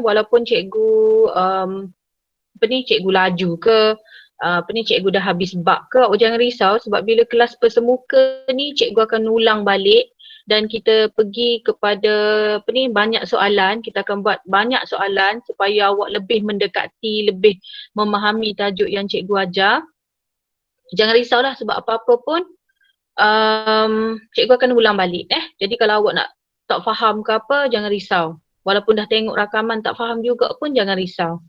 walaupun cikgu cikgu laju ke, cikgu dah habis bab ke, awak jangan risau sebab bila kelas persemuka ni cikgu akan ulang balik dan kita pergi kepada banyak soalan, kita akan buat banyak soalan supaya awak lebih mendekati, lebih memahami tajuk yang cikgu ajar. Jangan risaulah sebab apa-apa pun cikgu akan ulang balik Jadi kalau awak nak tak faham ke apa, jangan risau. Walaupun dah tengok rakaman tak faham juga pun jangan risau.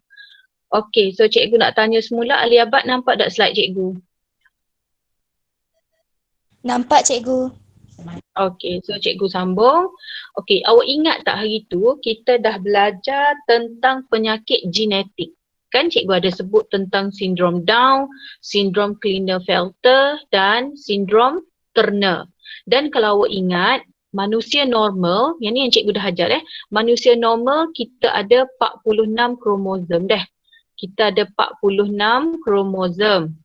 Okey, so cikgu nak tanya semula, Ali Abad nampak tak slide cikgu? Nampak cikgu. Okey, so cikgu sambung. Okey, awak ingat tak hari tu kita dah belajar tentang penyakit genetik? Kan cikgu ada sebut tentang sindrom Down, sindrom Klinefelter dan sindrom Turner. Dan kalau awak ingat, manusia normal, yang ni yang cikgu dah ajar manusia normal kita ada 46 kromosom Kita ada 46 kromosom.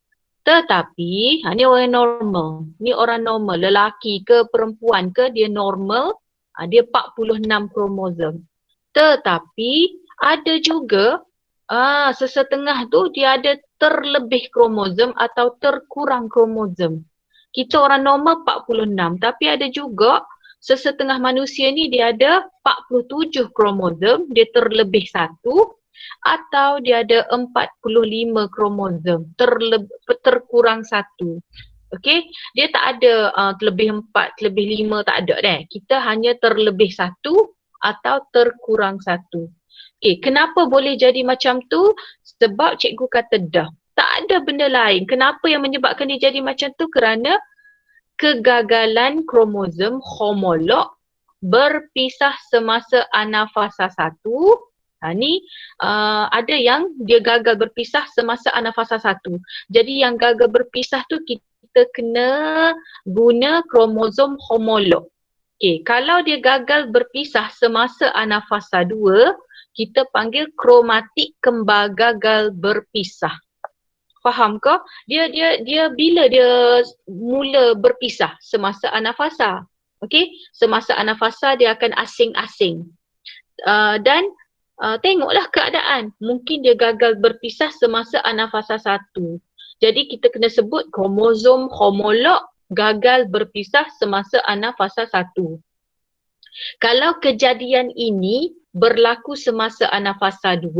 Tetapi, ni orang normal. Ni orang normal, lelaki ke perempuan ke dia normal, dia 46 kromosom. Tetapi ada juga sesetengah tu dia ada terlebih kromosom atau terkurang kromosom. Kita orang normal 46, tapi ada juga sesetengah manusia ni dia ada 47 kromosom, dia terlebih satu atau dia ada 45 kromosom, terkurang satu. Okey, dia tak ada terlebih 4, terlebih 5, tak ada Kita hanya terlebih satu atau terkurang satu. Okey, kenapa boleh jadi macam tu? Sebab cikgu kata dah. Tak ada benda lain. Kenapa yang menyebabkan dia jadi macam tu? Kerana kegagalan kromosom homolog berpisah semasa anafasa 1. Ni ada yang dia gagal berpisah semasa anafasa 1. Jadi yang gagal berpisah tu kita kena guna kromosom homolog. Okey, kalau dia gagal berpisah semasa anafasa 2, kita panggil kromatik kembar gagal berpisah. Faham ke? Dia bila dia mula berpisah? Semasa anafasa. Okey, semasa anafasa dia akan asing-asing. Dan tengoklah keadaan. Mungkin dia gagal berpisah semasa anafasa 1. Jadi kita kena sebut kromosom homolog gagal berpisah semasa anafasa 1. Kalau kejadian ini berlaku semasa anafasa 2,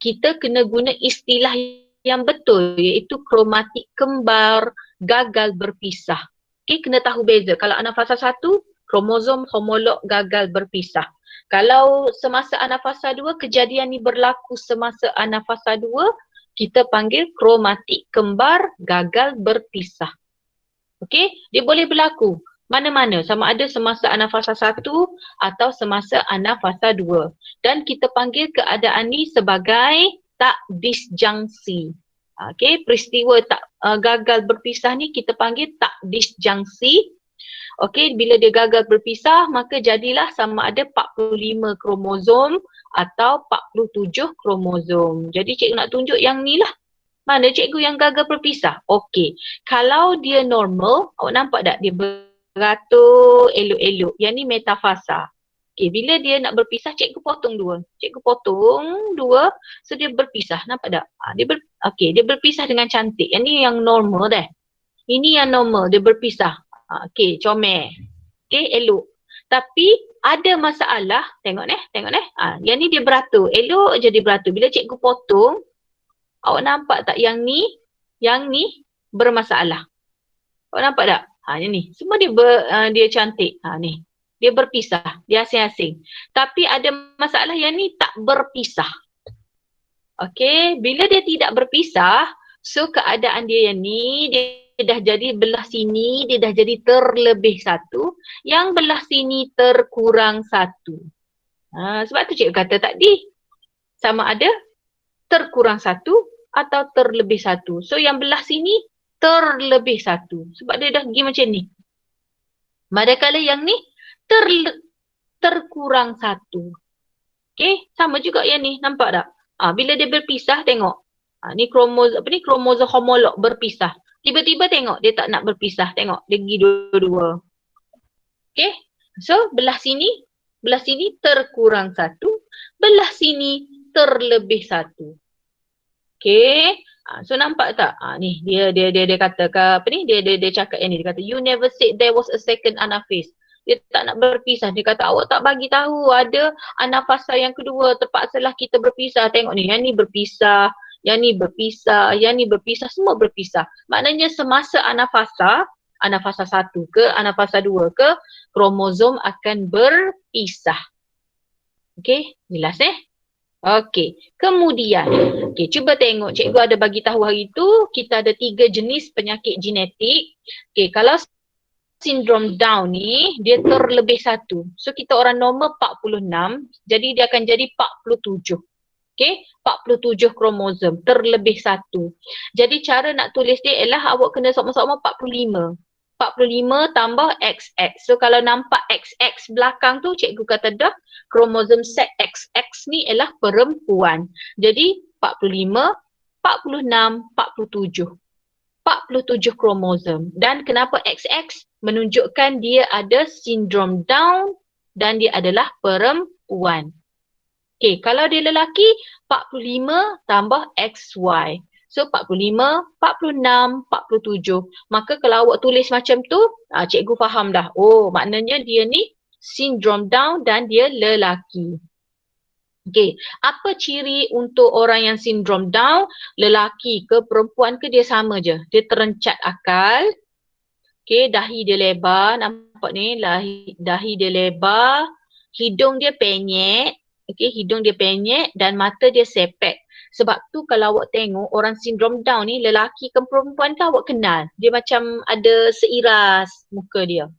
kita kena guna istilah yang betul iaitu kromatik kembar gagal berpisah. Okey, kena tahu beza. Kalau anafasa 1, kromosom homolog gagal berpisah. Kalau semasa anafasa 2, kejadian ni berlaku semasa anafasa 2, kita panggil kromatik kembar gagal berpisah. Okey, dia boleh berlaku mana-mana, sama ada semasa anafasa 1 atau semasa anafasa 2. Dan kita panggil keadaan ni sebagai tak disjungsi. Okey, peristiwa tak gagal berpisah ni kita panggil tak disjungsi. Okey, bila dia gagal berpisah maka jadilah sama ada 45 kromosom atau 47 kromosom. Jadi cikgu nak tunjuk yang ni lah. Mana cikgu yang gagal berpisah? Okey, kalau dia normal, awak nampak tak dia beratur elok-elok. Yang ni metafasa. Okay, bila dia nak berpisah, cikgu potong dua. Cikgu potong dua, so dia berpisah. Nampak tak? Dia berpisah dengan cantik. Yang ni yang normal dah. Ini yang normal, dia berpisah. Okay, comel. Okay, elok. Tapi ada masalah, tengok ni. Yang ni dia beratur. Elok je dia beratur. Bila cikgu potong, awak nampak tak yang ni bermasalah. Awak nampak tak? Yang ni. Semua dia cantik. Ni. Dia berpisah, dia asing-asing. Tapi ada masalah yang ni tak berpisah. Okey, bila dia tidak berpisah, so keadaan dia yang ni, dia dah jadi belah sini, dia dah jadi terlebih satu, yang belah sini terkurang satu. Sebab tu cikgu kata tadi, sama ada terkurang satu atau terlebih satu. So yang belah sini terlebih satu. Sebab dia dah pergi macam ni. Manakala yang ni terkurang satu. Okay, sama juga yang ni, nampak tak? Bila dia berpisah, tengok. Ni kromosom homolog berpisah. Tiba-tiba tengok, dia tak nak berpisah. Tengok, dia pergi dua-dua. Okay, so belah sini terkurang satu. belah sini terlebih satu. Okay. So nampak tak? Ni dia kata apa ni? Dia cakap yang ni. Dia kata you never said there was a second anafase. Dia tak nak berpisah. Dia kata awak tak bagi tahu ada anafasa yang kedua. Terpaksalah kita berpisah. Tengok ni, yang ni berpisah, yang ni berpisah, yang ni berpisah, semua berpisah. Maknanya semasa anafasa 1 ke anafasa 2 ke, kromosom akan berpisah. Okay, jelas Okey, kemudian, cuba tengok cikgu ada bagi tahu hari tu kita ada 3 jenis penyakit genetik. Okey, kalau sindrom Down ni dia terlebih 1. So kita orang normal 46, jadi dia akan jadi 47. Okey, 47 kromosom terlebih 1. Jadi cara nak tulis dia ialah awak kena sama-sama 45. 45 tambah XX. So kalau nampak XX belakang tu cikgu kata dah kromosom set XX ni ialah perempuan. Jadi 45, 46, 47. 47 kromosom. Dan kenapa XX? Menunjukkan dia ada sindrom Down dan dia adalah perempuan. Okay, kalau dia lelaki 45 tambah XY. So 45, 46, 47. Maka kalau awak tulis macam tu, cikgu faham dah. Oh, maknanya dia ni sindrom Down dan dia lelaki. Okay, apa ciri untuk orang yang sindrom Down? Lelaki ke perempuan ke dia sama je. Dia terencat akal. Okay, dahi dia lebar. Nampak ni, dahi dia lebar. Hidung dia penyek. Okay, hidung dia penyek dan mata dia sepet. Sebab tu kalau awak tengok orang sindrom Down ni lelaki ke perempuan ke awak kenal. Dia macam ada seiras muka dia.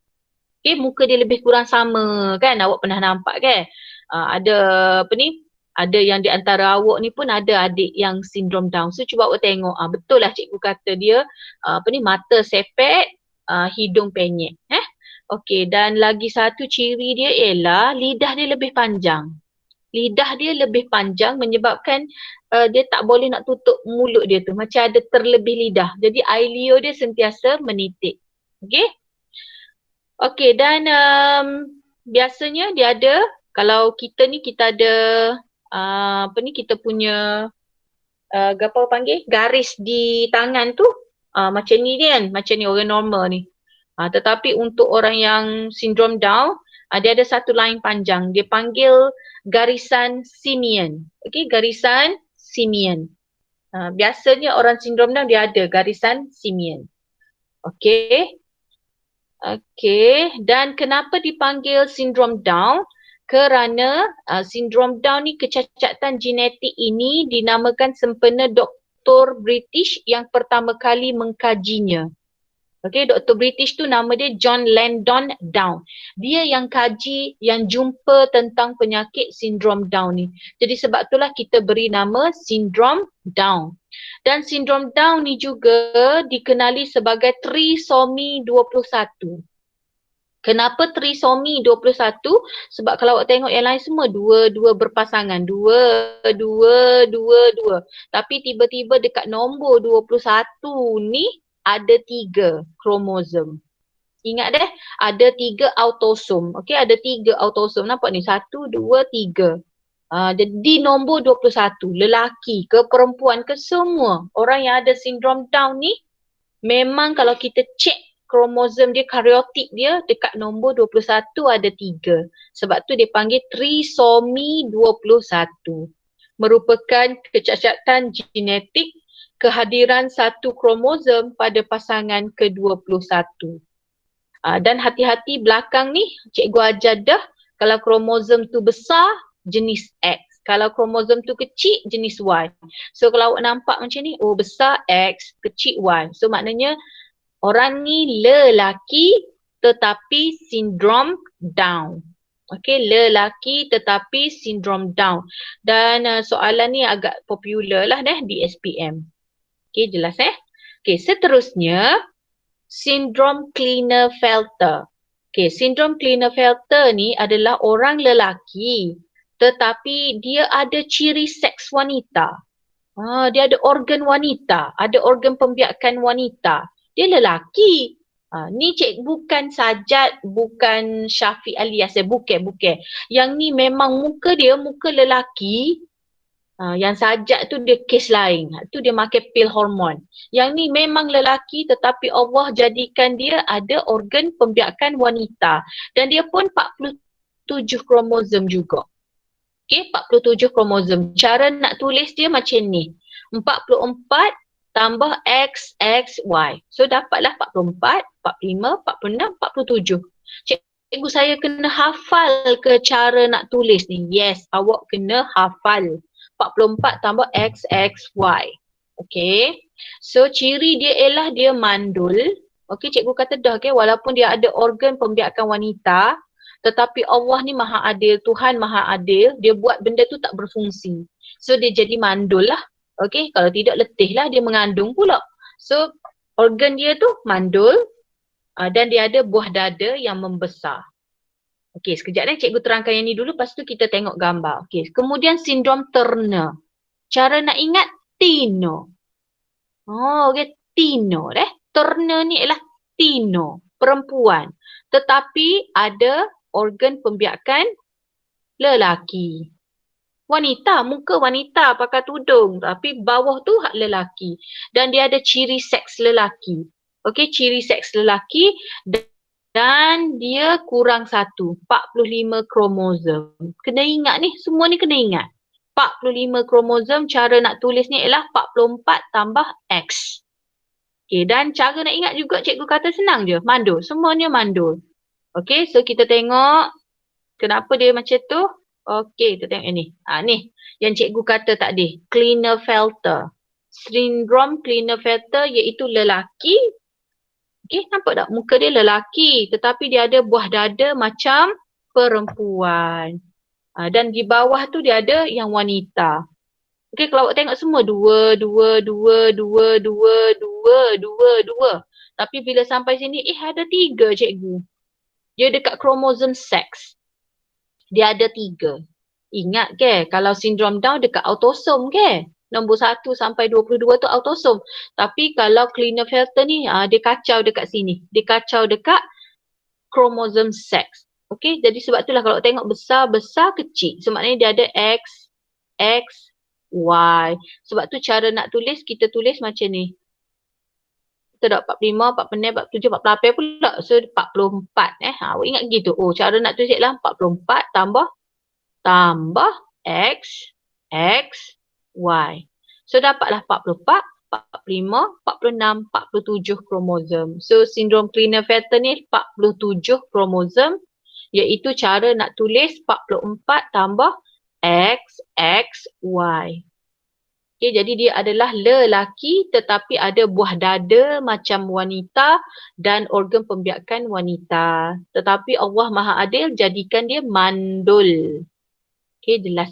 Okay, muka dia lebih kurang sama kan, awak pernah nampak kan. Ada apa ni, ada yang di antara awak ni pun ada adik yang sindrom Down. So cuba awak tengok, betul lah cikgu kata dia apa ni, mata sepet, hidung penyek. Okay, dan lagi satu ciri dia ialah lidah dia lebih panjang. Lidah dia lebih panjang menyebabkan dia tak boleh nak tutup mulut dia tu. Macam ada terlebih lidah. Jadi air liur dia sentiasa menitik. Okay. Okay, dan biasanya dia ada, kalau kita ni kita ada apa ni, kita punya apa panggil, garis di tangan tu macam ni kan, macam ni orang normal ni. Tetapi untuk orang yang sindrom Down, dia ada satu line panjang. Dia panggil garisan simian. Okey, garisan simian. Biasanya orang sindrom Down dia ada garisan simian. Okey. Okey, dan kenapa dipanggil sindrom Down? Kerana sindrom Down ni, kecacatan genetik ini dinamakan sempena Doktor British yang pertama kali mengkajinya. Okay, Dr. British tu nama dia John Landon Down. Dia yang kaji, yang jumpa tentang penyakit sindrom Down ni. Jadi sebab itulah kita beri nama sindrom Down. Dan sindrom Down ni juga dikenali sebagai trisomi 21. Kenapa trisomi 21? Sebab kalau awak tengok yang lain semua dua berpasangan. Dua. Tapi tiba-tiba dekat nombor 21 ni ada 3 kromosom. Ingat deh, ada 3 autosom. Okey, ada 3 autosom. Nampak ni? 1, 2, 3. Jadi nombor 21, lelaki ke perempuan ke semua orang yang ada sindrom Down ni, memang kalau kita cek kromosom dia, karyotik dia dekat nombor 21 ada 3. Sebab tu dia panggil trisomi 21. Merupakan kecacatan genetik kehadiran satu kromosom pada pasangan ke-21. Dan hati-hati belakang ni, cikgu ajar dah, kalau kromosom tu besar, jenis X. Kalau kromosom tu kecil, jenis Y. So kalau awak nampak macam ni, oh besar X, kecil Y. So maknanya orang ni lelaki tetapi sindrom Down. Okey, lelaki tetapi sindrom Down. Dan soalan ni agak popular lah di SPM. Okey, jelas Okey, seterusnya sindrom Klinefelter. Okey, sindrom Klinefelter ni adalah orang lelaki tetapi dia ada ciri seks wanita. Dia ada organ wanita, ada organ pembiakan wanita. Dia lelaki Ni bukan Sajat, bukan Syafiq Alias, bukan. Yang ni memang muka dia muka lelaki. Yang Sajat tu dia kes lain. Tu dia makan pil hormon. Yang ni memang lelaki tetapi Allah jadikan dia ada organ pembiakan wanita. Dan dia pun 47 kromosom juga. Okay, 47 kromosom. Cara nak tulis dia macam ni. 44 tambah X, X, Y. So dapatlah 44, 45, 46, 47. Cikgu saya kena hafal ke cara nak tulis ni? Yes, awak kena hafal. 44 tambah X, X, Y. Okay. So ciri dia ialah dia mandul. Okay, cikgu kata dah walaupun dia ada organ pembiakan wanita, tetapi Allah ni maha adil, Tuhan maha adil, dia buat benda tu tak berfungsi. So dia jadi mandul lah. Okay, kalau tidak letih lah, dia mengandung pula. So organ dia tu mandul dan dia ada buah dada yang membesar. Okay, sekejap cikgu terangkan yang ni dulu, lepas tu kita tengok gambar. Okay, kemudian sindrom Turner. Cara nak ingat, Tino. Okay, Tino. Turner ni ialah Tino, perempuan. Tetapi ada organ pembiakan lelaki. Wanita, muka wanita pakai tudung tapi bawah tu hak lelaki. Dan dia ada ciri seks lelaki. Okey, ciri seks lelaki dan dia kurang 1, 45 kromosom. Kena ingat ni, semua ni kena ingat. 45 kromosom, cara nak tulis ni ialah 44 tambah X. Okey, dan cara nak ingat juga cikgu kata senang je, mandul. Semuanya mandul. Okey, so kita tengok kenapa dia macam tu. Okey, kita tengok ini. Ni yang cikgu kata tadi, Klinefelter. Sindrom Klinefelter iaitu lelaki. Okey, nampak tak? Muka dia lelaki tetapi dia ada buah dada macam perempuan. Dan di bawah tu dia ada yang wanita. Okey, kalau awak tengok semua 2, 2, 2, 2, 2, 2, 2, 2. Tapi bila sampai sini, ada 3 cikgu. Dia dekat kromosom seks. Dia ada 3. Ingat kalau sindrom Down dekat autosom nombor 1 sampai 22 tu autosom. Tapi kalau Klinefelter ni dia kacau dekat sini. Dia kacau dekat kromosom seks. Okey, jadi sebab itulah kalau tengok besar kecil. So maknanya dia ada X, X, Y. Sebab tu cara nak tulis, kita tulis macam ni. Kita dah 45, 46, 47, 48 pula. So 44 awak ingat gitu. Cara nak tulis ialah 44 tambah X, X, Y. So dapatlah 44, 45, 46, 47 kromosom. So sindrom Klinefelter ni 47 kromosom, iaitu cara nak tulis 44 tambah X, X, Y. Okay, jadi dia adalah lelaki tetapi ada buah dada macam wanita dan organ pembiakan wanita. Tetapi Allah Maha Adil jadikan dia mandul. Okay, jelas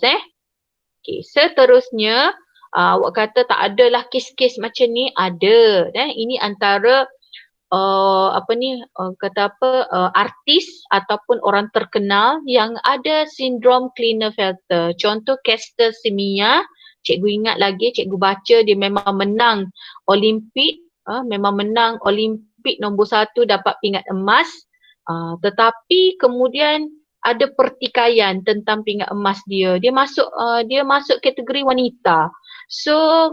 Okay, seterusnya awak kata tak adalah kes-kes macam ni. Ada. Ini antara artis ataupun orang terkenal yang ada sindrom Klinefelter. Contoh Caster Semenya. Cikgu ingat lagi, cikgu baca dia memang menang Olimpik, nombor 1 dapat pingat emas. Tetapi kemudian ada pertikaian tentang pingat emas dia. Dia masuk kategori wanita. So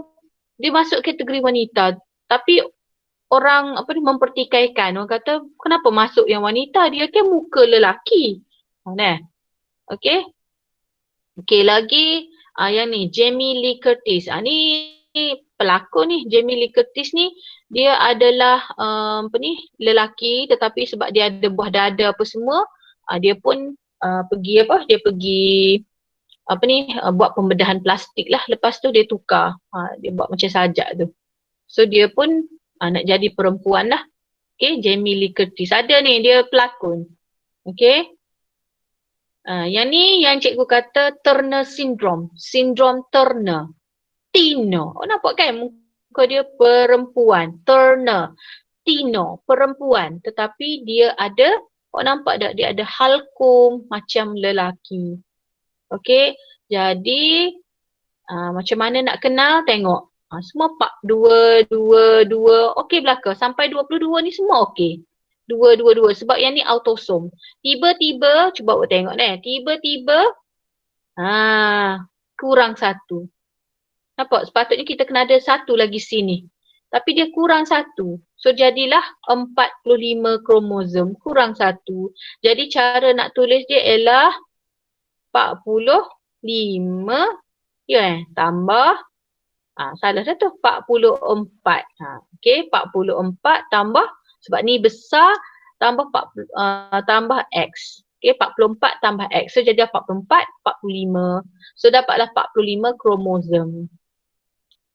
dia masuk kategori wanita. Tapi orang mempertikaikan. Orang kata kenapa masuk yang wanita? Dia kan muka lelaki. Okey. Okey, lagi yang ni Jamie Lee Curtis. Ni pelakon ni, Jamie Lee Curtis ni dia adalah lelaki tetapi sebab dia ada buah dada apa semua, dia pun pergi buat pembedahan plastik lah. Lepas tu dia tukar. Dia buat macam sajak tu. So dia pun nak jadi perempuan lah. Okay, Jamie Lee Curtis. Ada ni, dia pelakon. Okay. Yang ni yang cikgu kata Turner Syndrome. Sindrom Turner. Tino. Nampak kan muka dia perempuan. Turner. Tino. Perempuan. Tetapi dia ada, nampak tak? Dia ada halkum macam lelaki. Okay. Jadi macam mana nak kenal? Tengok. Semua 2, 2, 2. Okey belaka. Sampai 22 ni semua okey. Dua. Sebab yang ni autosom. Tiba-tiba, cuba awak tengok ni. Tiba-tiba, kurang satu. Nampak? Sepatutnya kita kena ada satu lagi sini. Tapi dia kurang satu. So jadilah 45 kromosom kurang satu. Jadi cara nak tulis dia ialah 45 tambah salah dah tu 44. Okey, 44 tambah sebab ni besar tambah tambah X. Okey, 44 tambah X. So jadi 44, 45. So dapatlah 45 kromosom.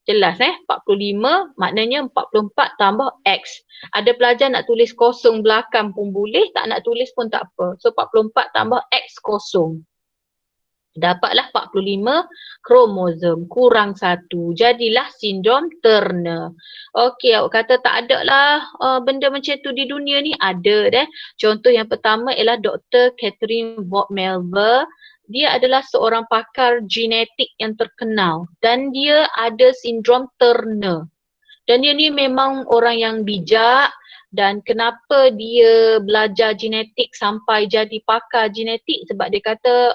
Jelas 45 maknanya 44 tambah X. Ada pelajar nak tulis kosong belakang pun boleh, tak nak tulis pun tak apa. So 44 tambah X kosong. Dapatlah 45 kromosom kurang satu. Jadilah sindrom Turner. Okey, awak kata tak ada lah benda macam tu di dunia ni. Ada deh. Contoh yang pertama ialah Dr. Catherine Melver. Dia adalah seorang pakar genetik yang terkenal dan dia ada sindrom Turner. Dan dia ni memang orang yang bijak. Dan kenapa dia belajar genetik sampai jadi pakar genetik? Sebab dia kata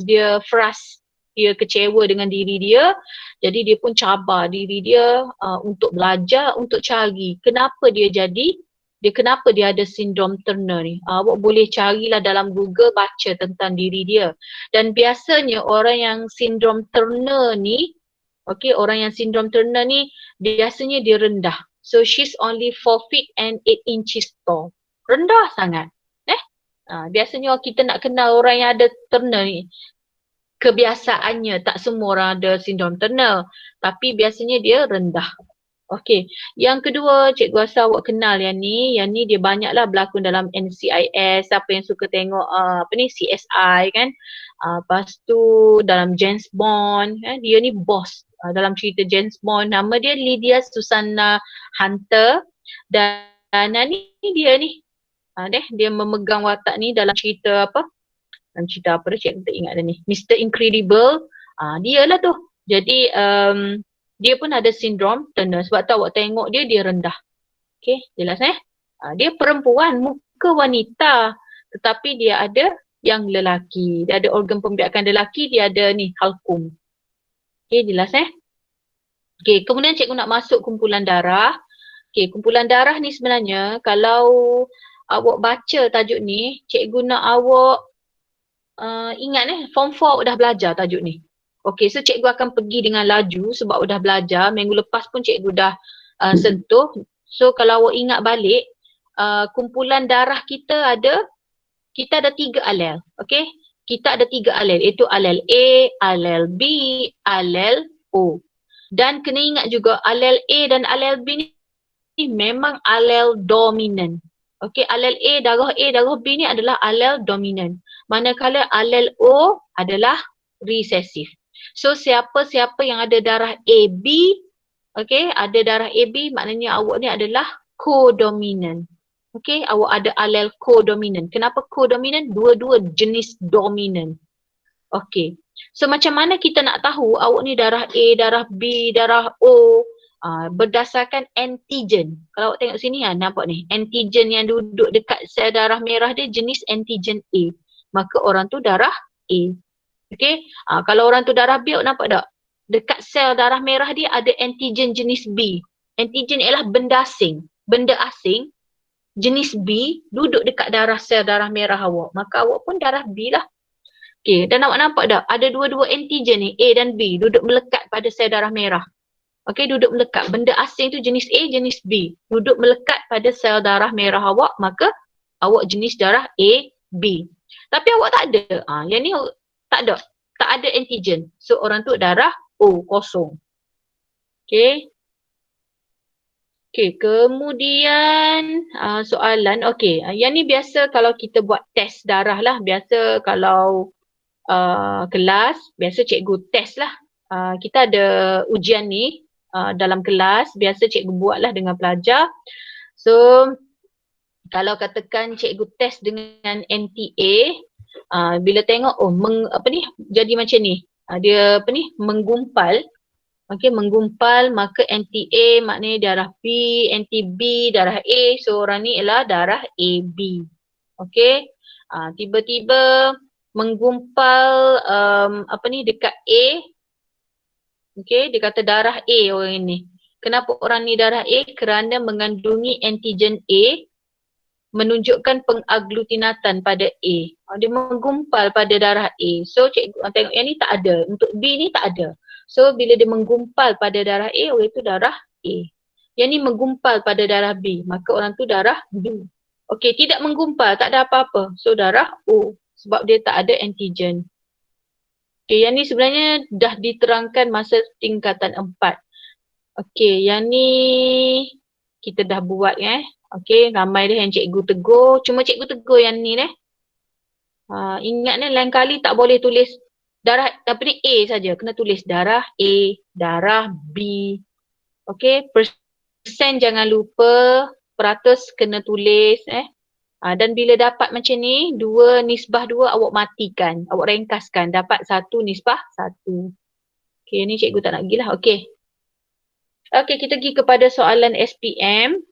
dia frust, dia kecewa dengan diri dia. Jadi dia pun cabar diri dia untuk belajar, untuk cari kenapa kenapa dia ada sindrom Turner ni. Awak boleh carilah dalam Google, baca tentang diri dia. Dan biasanya orang yang sindrom Turner ni, orang yang sindrom Turner ni biasanya dia rendah. So she's only 4 feet and 8 inches tall. Rendah sangat. Biasanya kita nak kenal orang yang ada Turner ni. Kebiasaannya tak semua orang ada sindrom Turner. Tapi biasanya dia rendah. Okey. Yang kedua, cikgu rasa awak kenal yang ni. Yang ni dia banyaklah berlakon dalam NCIS. Siapa yang suka tengok CSI kan. Lepas tu dalam James Bond. Dia ni boss. Dalam cerita James Bond, nama dia Lydia Susanna Hunter. Dan ni dia ni. Dia memegang watak ni dalam cerita apa? Dalam cerita apa dah, cikgu tak ingat dah ni. Mr. Incredible. Dia lah tu. Jadi dia pun ada sindrom Turner. Sebab tu awak tengok dia rendah. Okey, jelas dia perempuan, muka wanita. Tetapi dia ada yang lelaki. Dia ada organ pembiakan lelaki, dia ada ni halkum. Okey, jelas Okey, kemudian cikgu nak masuk kumpulan darah. Okey, kumpulan darah ni sebenarnya kalau awak baca tajuk ni, cikgu nak awak ingat form 4 awak dah belajar tajuk ni. Okey, so cikgu akan pergi dengan laju sebab awak dah belajar. Minggu lepas pun cikgu dah sentuh. So kalau awak ingat balik, kumpulan darah kita ada 3 alel. Okey, kita ada 3 alel, iaitu alel A, alel B, alel O. Dan kena ingat juga alel A dan alel B ni memang alel dominan. Okey, alel A, darah B ni adalah alel dominan. Manakala alel O adalah resesif. So siapa-siapa yang ada darah AB, okey, ada darah AB maknanya awak ni adalah kodominan. Okey, awak ada alel kodominan. Kenapa kodominan? Dua-dua jenis dominan. Okey. So macam mana kita nak tahu awak ni darah A, darah B, darah O? Berdasarkan antigen. Kalau awak tengok sini nampak ni. Antigen yang duduk dekat sel darah merah dia jenis antigen A. Maka orang tu darah A. Okey. Kalau orang tu darah B, awak nampak tak? Dekat sel darah merah dia ada antigen jenis B. Antigen ialah benda asing. Benda asing jenis B duduk dekat darah sel darah merah awak. Maka awak pun darah B lah. Okey, dan awak nampak tak? Ada dua-dua antigen ni, A dan B, duduk melekat pada sel darah merah. Okey, duduk melekat. Benda asing tu jenis A, jenis B. Duduk melekat pada sel darah merah awak, maka awak jenis darah A, B. Tapi awak tak ada. Yang ni tak ada. Tak ada antigen. So orang tu darah O, kosong. Okey. Okey, kemudian soalan. Okey, yang ni biasa kalau kita buat test darah lah. Biasa kalau kelas, biasa cikgu test lah. Kita ada ujian ni dalam kelas. Biasa cikgu buat lah dengan pelajar. So, kalau katakan cikgu test dengan NTA, bila tengok jadi macam ni, dia menggumpal, Okey, menggumpal maka anti A maknanya darah B, anti B darah A. So orang ni ialah darah AB. Okey. Tiba-tiba menggumpal dekat A. Okey, dia kata darah A orang ini. Kenapa orang ni darah A? Kerana mengandungi antigen A menunjukkan pengaglutinatan pada A. Dia menggumpal pada darah A. So cikgu tengok yang ni tak ada. Untuk B ni tak ada. So bila dia menggumpal pada darah A, orang itu darah A. Yang ni menggumpal pada darah B, maka orang tu darah B. Okey, tidak menggumpal, tak ada apa-apa. So darah O sebab dia tak ada antigen. Okey, yang ni sebenarnya dah diterangkan masa tingkatan 4. Okey, yang ni kita dah buat Okey, ramai dah yang cikgu tegur. Cuma cikgu tegur yang ni ingat lain kali tak boleh tulis darah A saja. Kena tulis darah A, darah B. Okey, persen jangan lupa, peratus kena tulis dan bila dapat macam ni, 2 nisbah 2 awak matikan. Awak ringkaskan, dapat 1 nisbah 1. Okey, ni cikgu tak nak pergi lah. Okey. Okey, kita pergi kepada soalan SPM.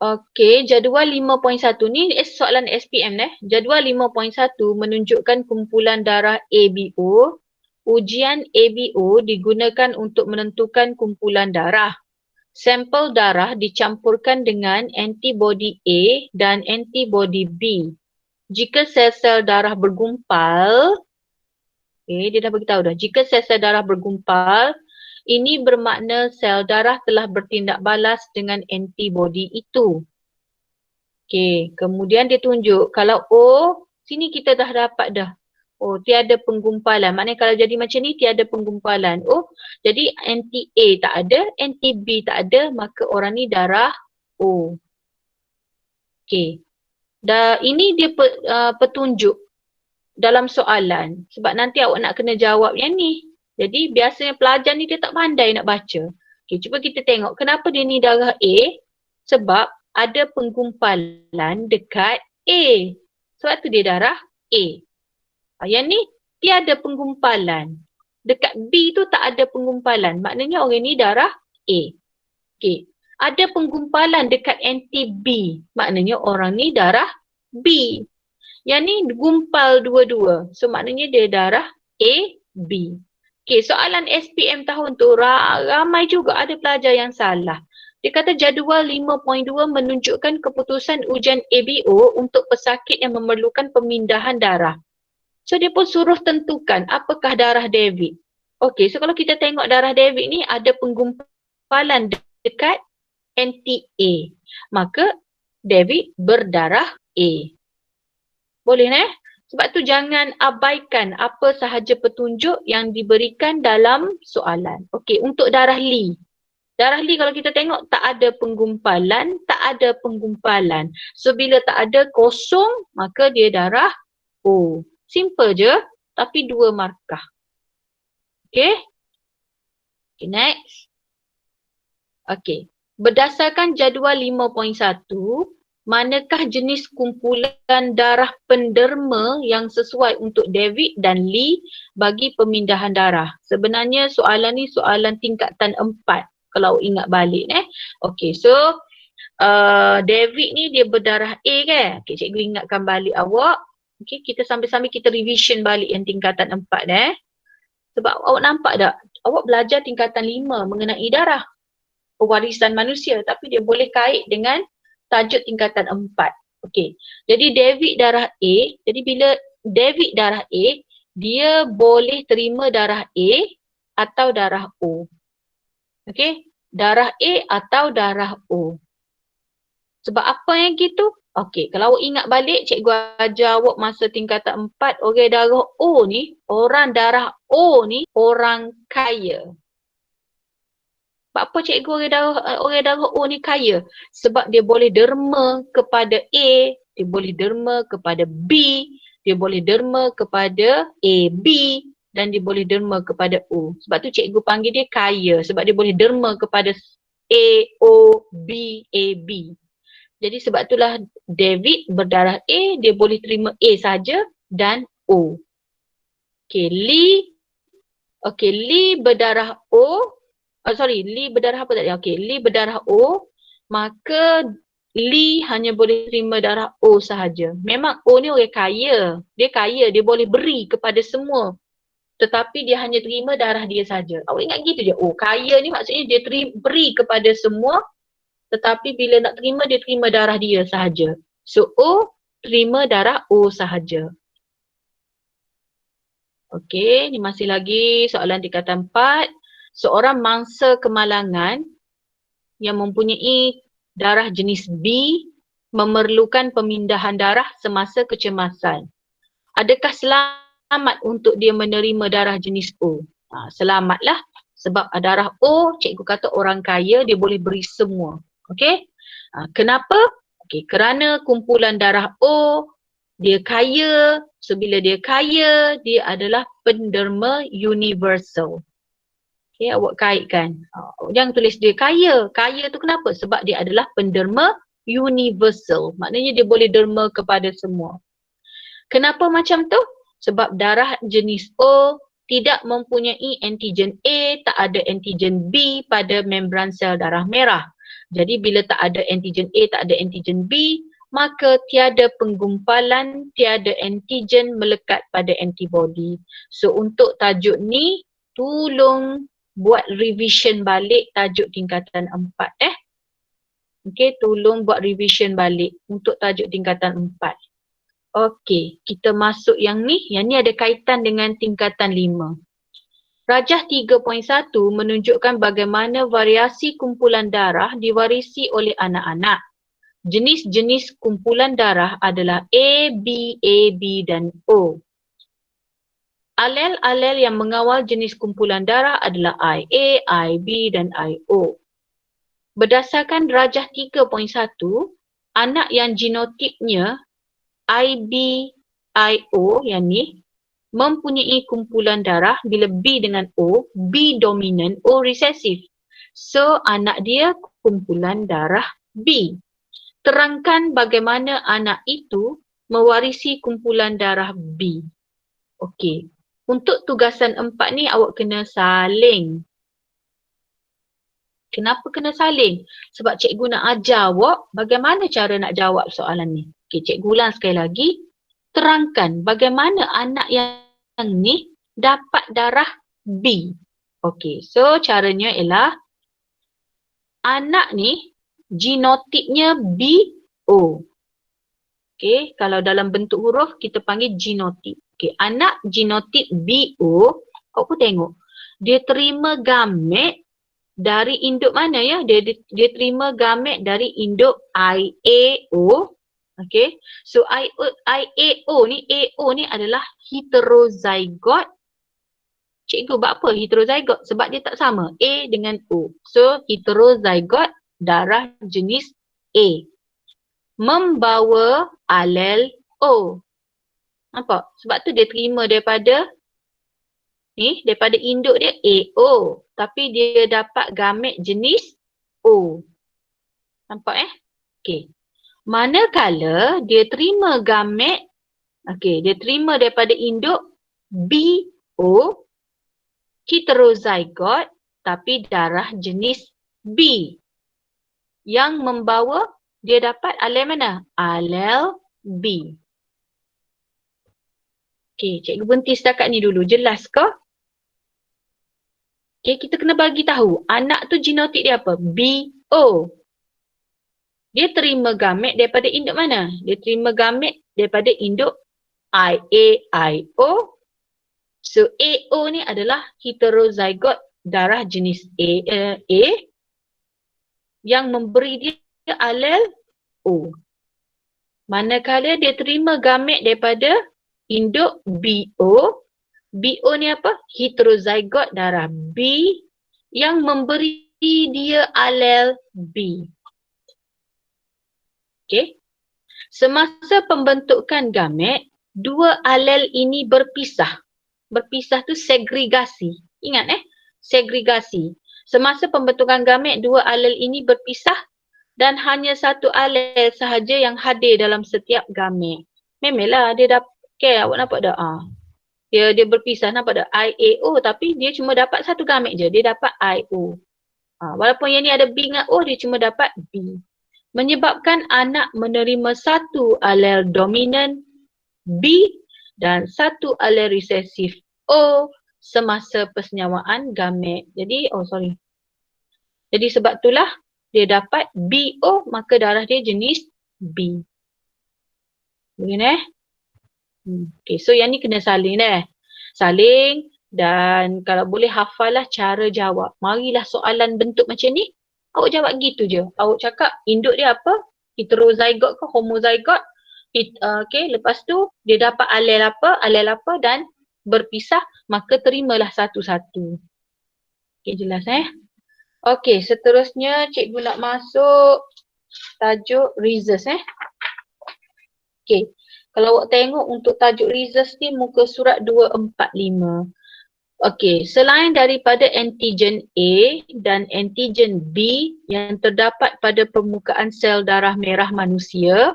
Okey, jadual 5.1 ni soalan SPM Jadual 5.1 menunjukkan kumpulan darah ABO. Ujian ABO digunakan untuk menentukan kumpulan darah. Sampel darah dicampurkan dengan antibody A dan antibody B. Jika sel-sel darah bergumpal, dia dah beritahu dah. Jika sel-sel darah bergumpal, ini bermakna sel darah telah bertindak balas dengan antibody itu. Okey, kemudian dia tunjuk kalau O, sini kita dah dapat dah. Oh, tiada penggumpalan. Maknanya kalau jadi macam ni, tiada penggumpalan. Oh, jadi anti A tak ada, anti B tak ada, maka orang ni darah O. Okey. Ini dia petunjuk dalam soalan. Sebab nanti awak nak kena jawab yang ni. Jadi biasanya pelajar ni dia tak pandai nak baca. Okey, cuba kita tengok kenapa dia ni darah A. Sebab ada penggumpalan dekat A. Sebab tu dia darah A. Yang ni tiada penggumpalan. Dekat B tu tak ada penggumpalan. Maknanya orang ni darah A. Okey. Ada penggumpalan dekat anti B. Maknanya orang ni darah B. Yang ni gumpal dua-dua. So maknanya dia darah A, B. Okey, soalan SPM tahun tu ramai juga ada pelajar yang salah. Dia kata jadual 5.2 menunjukkan keputusan ujian ABO untuk pesakit yang memerlukan pemindahan darah. So dia pun suruh tentukan apakah darah David. Okey, so kalau kita tengok darah David ni ada penggumpalan dekat anti-A. Maka David berdarah A. Boleh Sebab tu jangan abaikan apa sahaja petunjuk yang diberikan dalam soalan. Okey, untuk darah Lee. Darah Lee kalau kita tengok tak ada penggumpalan, tak ada penggumpalan. So bila tak ada kosong, maka dia darah O. Simple je, tapi 2 markah. Okay. Okay, next. Okay. Berdasarkan jadual 5.1, manakah jenis kumpulan darah penderma yang sesuai untuk David dan Lee bagi pemindahan darah? Sebenarnya soalan ni soalan tingkatan 4 kalau ingat balik Okay, so David ni dia berdarah A kan? Okay, cikgu ingatkan balik awak. Okay, kita sambil-sambil kita revision balik yang tingkatan 4 Sebab awak nampak tak? Awak belajar tingkatan 5 mengenai darah. Pewarisan manusia. Tapi dia boleh kait dengan tajuk tingkatan 4. Okey. Jadi David darah A. Jadi bila David darah A, dia boleh terima darah A atau darah O. Okey. Darah A atau darah O. Sebab apa yang gitu? Okey, kalau awak ingat balik, cikgu ajar awak masa tingkatan 4, orang darah O ni, orang darah O ni, orang kaya. Sebab apa cikgu orang darah O ni kaya? Sebab dia boleh derma kepada A, dia boleh derma kepada B, dia boleh derma kepada AB dan dia boleh derma kepada O. Sebab tu cikgu panggil dia kaya sebab dia boleh derma kepada A, O, B, AB. Jadi sebab itulah David berdarah A, dia boleh terima A saja dan O. Okay, Lee Okey, Li berdarah O. Li berdarah apa tadi? Okey, Li berdarah O, maka Li hanya boleh terima darah O sahaja. Memang O ni orang kaya. Dia kaya, dia boleh beri kepada semua. Tetapi dia hanya terima darah dia saja. Awak ingat gitu je. Oh, kaya ni maksudnya dia beri kepada semua, tetapi bila nak terima, dia terima darah dia sahaja. So, O terima darah O sahaja. Okey, ni masih lagi soalan tingkatan 4. Seorang mangsa kemalangan yang mempunyai darah jenis B memerlukan pemindahan darah semasa kecemasan. Adakah selamat untuk dia menerima darah jenis O? Selamatlah. Sebab darah O, cikgu kata orang kaya, dia boleh beri semua. Okey? Kenapa? Okey, kerana kumpulan darah O, dia kaya. So, bila dia kaya, dia adalah penderma universal. Okey, awak kaitkan. Jangan tulis dia kaya. Kaya tu kenapa? Sebab dia adalah penderma universal. Maknanya dia boleh derma kepada semua. Kenapa macam tu? Sebab darah jenis O tidak mempunyai antigen A, tak ada antigen B pada membran sel darah merah. Jadi bila tak ada antigen A, tak ada antigen B, maka tiada penggumpalan, tiada antigen melekat pada antibody. So untuk tajuk ni, tolong buat revision balik tajuk tingkatan 4 Okey, tolong buat revision balik untuk tajuk tingkatan 4. Okey, kita masuk yang ni. Yang ni ada kaitan dengan tingkatan 5. Rajah 3.1 menunjukkan bagaimana variasi kumpulan darah diwarisi oleh anak-anak. Jenis-jenis kumpulan darah adalah A, B, dan O. Alel-alel yang mengawal jenis kumpulan darah adalah IA, IB dan IO. Berdasarkan rajah 3.1, anak yang genotipnya IBIO yang ni mempunyai kumpulan darah bila B dengan O, B dominan, O resesif. So anak dia kumpulan darah B. Terangkan bagaimana anak itu mewarisi kumpulan darah B. Okey. Untuk tugasan 4 ni awak kena saling. Kenapa kena saling? Sebab cikgu nak ajar awak bagaimana cara nak jawab soalan ni. Okey, cikgu ulang sekali lagi. Terangkan bagaimana anak yang ni dapat darah B. Okey, so caranya ialah anak ni genotipnya BO. Okey, kalau dalam bentuk huruf kita panggil genotip. Okey, anak genotip BO, awak pun tengok. Dia terima gamet dari induk mana ya? Dia terima gamet dari induk IAO. Okay, so IAO ni, AO ni adalah heterozygot. Cikgu buat apa heterozygot? Sebab dia tak sama, A dengan O. So heterozygot darah jenis A. Membawa alel O. Nampak? Sebab tu dia terima daripada induk dia AO. Tapi dia dapat gamet jenis O. Nampak Okay. Manakala dia terima gamet, dia terima daripada induk BO, heterozygot tapi darah jenis B. Yang membawa dia dapat alel mana? Alel B. Okey, cikgu berhenti setakat ni dulu. Jelas ke? Okey, kita kena bagi tahu anak tu genotip dia apa? BO. Dia terima gamet daripada induk mana? Dia terima gamet daripada induk IAIO. So AO ni adalah heterozygot darah jenis A yang memberi dia alel O. Manakala dia terima gamet daripada induk BO. BO ni apa? Heterozygot darah B yang memberi dia alel B. Okay. Semasa pembentukan gamet, dua alel ini berpisah. Berpisah tu segregasi. Ingat segregasi. Semasa pembentukan gamet, dua alel ini berpisah dan hanya satu alel sahaja yang hadir dalam setiap gamet. Memanglah dia dah, awak nampak dah? Dia berpisah pada IAO tapi dia cuma dapat satu gamet je. Dia dapat IO. Walaupun yang ni ada B dengan O, dia cuma dapat B. Menyebabkan anak menerima satu alel dominan B dan satu alel resesif O semasa persenyawaan gamet. Jadi sebab itulah dia dapat BO, maka darah dia jenis B. Boleh Okay, so yang ni kena saling saling, dan kalau boleh hafallah cara jawab. Marilah soalan bentuk macam ni, awak jawab gitu je. Awak cakap induk dia apa? Heterozygot ke homozygot? Okay, lepas tu dia dapat alel apa dan berpisah, maka terimalah satu-satu. Okay, jelas Okay, seterusnya cikgu nak masuk tajuk rhesus Okay. Kalau awak tengok untuk tajuk rhesus ni muka surat 245. Okey, selain daripada antigen A dan antigen B yang terdapat pada permukaan sel darah merah manusia,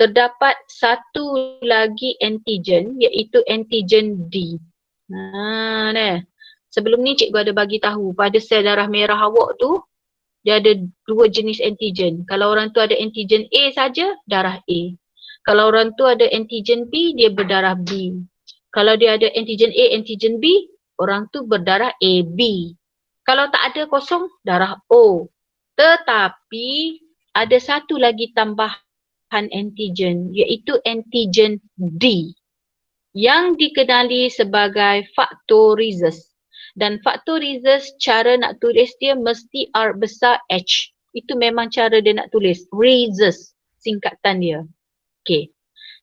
terdapat satu lagi antigen iaitu antigen D. Sebelum ni cikgu ada bagi tahu pada sel darah merah awak tu dia ada dua jenis antigen. Kalau orang tu ada antigen A saja, darah A. Kalau orang tu ada antigen B, dia berdarah B. Kalau dia ada antigen A, antigen B, orang tu berdarah AB. Kalau tak ada kosong, darah O. Tetapi ada satu lagi tambahan antigen iaitu antigen D yang dikenali sebagai faktor rhesus. Dan faktor rhesus cara nak tulis dia mesti R besar H. Itu memang cara dia nak tulis. Rhesus singkatan dia. Okay.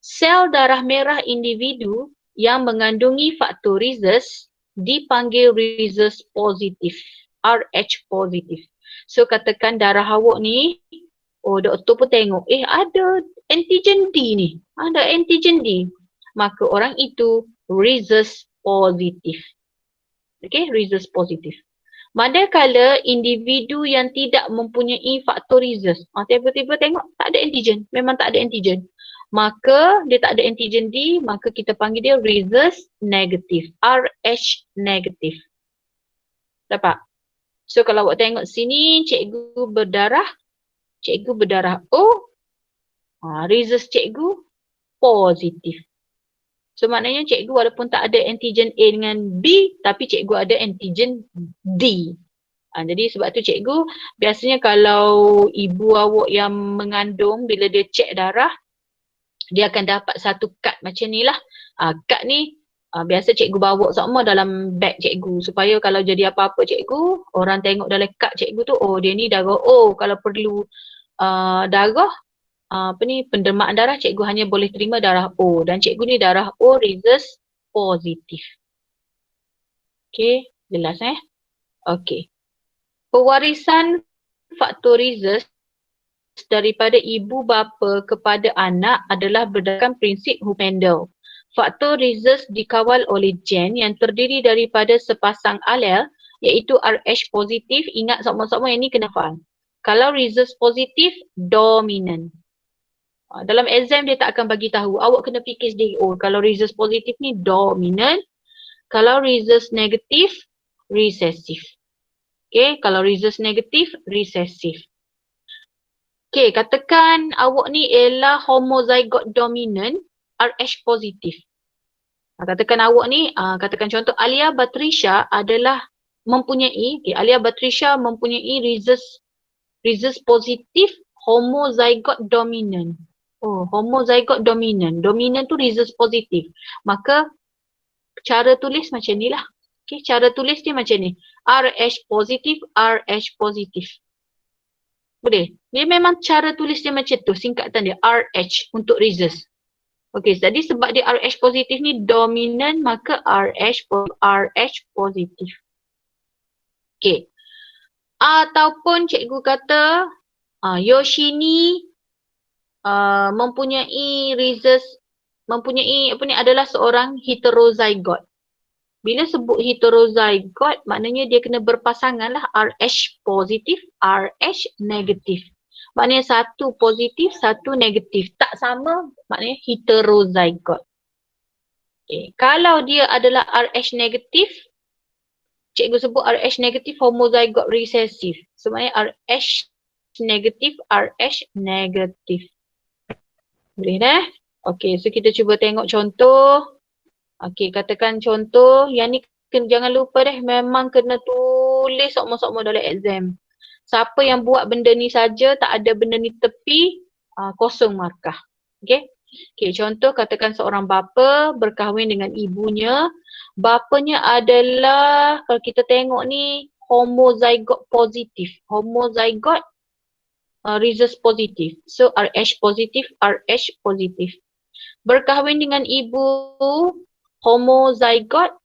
Sel darah merah individu yang mengandungi faktor rhesus dipanggil rhesus positif, RH positif. So katakan darah awak ni, doktor pun tengok, ada antigen D ni, ada antigen D. Maka orang itu rhesus positif. Okay, rhesus positif. Manakala individu yang tidak mempunyai faktor rhesus, tiba-tiba tengok tak ada antigen, memang tak ada antigen. Maka dia tak ada antigen D, maka kita panggil dia rhesus negatif, RH negatif. Dapat? So kalau awak tengok sini, cikgu berdarah O, rhesus cikgu positif. So maknanya cikgu walaupun tak ada antigen A dengan B, tapi cikgu ada antigen D. Jadi sebab tu cikgu, biasanya kalau ibu awak yang mengandung, bila dia cek darah, dia akan dapat satu kad macam ni lah. Kad ni biasa cikgu bawa semua dalam beg cikgu supaya kalau jadi apa-apa cikgu, orang tengok dalam kad cikgu tu, dia ni darah O. Kalau perlu darah, pendermaan darah, cikgu hanya boleh terima darah O. Dan cikgu ni darah O rhesus positif. Okay, jelas Okay. Pewarisan faktor rhesus daripada ibu bapa kepada anak adalah berdasarkan prinsip Mendel. Faktor rhesus dikawal oleh gen yang terdiri daripada sepasang alel iaitu RH positif. Ingat sama-sama yang ni kena faham. Kalau rhesus positif, dominan. Dalam exam dia tak akan bagi tahu. Awak kena fikir sendiri. Kalau rhesus positif ni dominan. Kalau rhesus negatif, resesif. Okay, kalau rhesus negatif, resesif. Okay, katakan awak ni ialah homozygot dominant RH positif. Katakan awak ni, katakan contoh Alia Batrisha adalah mempunyai, Alia Batrisha mempunyai rhesus positif homozygot dominant. Homozygot dominant. Dominant tu rhesus positif. Maka cara tulis macam ni lah. Okay, cara tulis dia macam ni. RH positif, RH positif. Boleh? Dia memang cara tulis dia macam tu. Singkatan dia RH untuk rhesus. Okay, jadi sebab dia RH positif ni dominan, maka RH positif. Okay. Ataupun cikgu kata Yoshini mempunyai adalah seorang heterozygot. Bila sebut heterozygot, maknanya dia kena berpasangan lah RH positif, RH negatif. Maknanya satu positif, satu negatif. Tak sama, maknanya heterozygot. Okay. Kalau dia adalah Rh negatif, cikgu sebut Rh negatif homozygote recessive. Sebenarnya Rh negatif, Rh negatif. Boleh dah? Okay, so kita cuba tengok contoh. Okay, katakan contoh, yang ni jangan lupa deh, memang kena tulis sokmo-sokmo dalam exam. Siapa yang buat benda ni saja, tak ada benda ni tepi, kosong markah. Okay? Okay, contoh katakan seorang bapa berkahwin dengan ibunya. Bapanya adalah, kalau kita tengok ni, homozygote positif. Homozygote rhesus positif. So, Rh positif, Rh positif. Berkahwin dengan ibu homozygote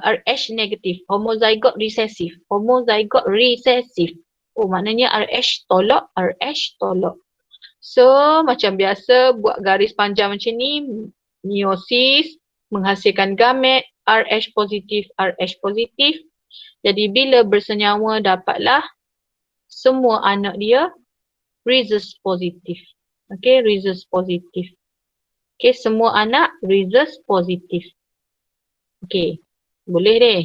Rh negatif, homozygote recessive, homozygote recessive. Oh, maknanya Rh tolak, Rh tolak. So, macam biasa buat garis panjang macam ni, meiosis, menghasilkan gamet, Rh positif, Rh positif. Jadi bila bersenyawa dapatlah semua anak dia rhesus positif. Okay, rhesus positif. Okay, semua anak rhesus positif. Okay, boleh deh.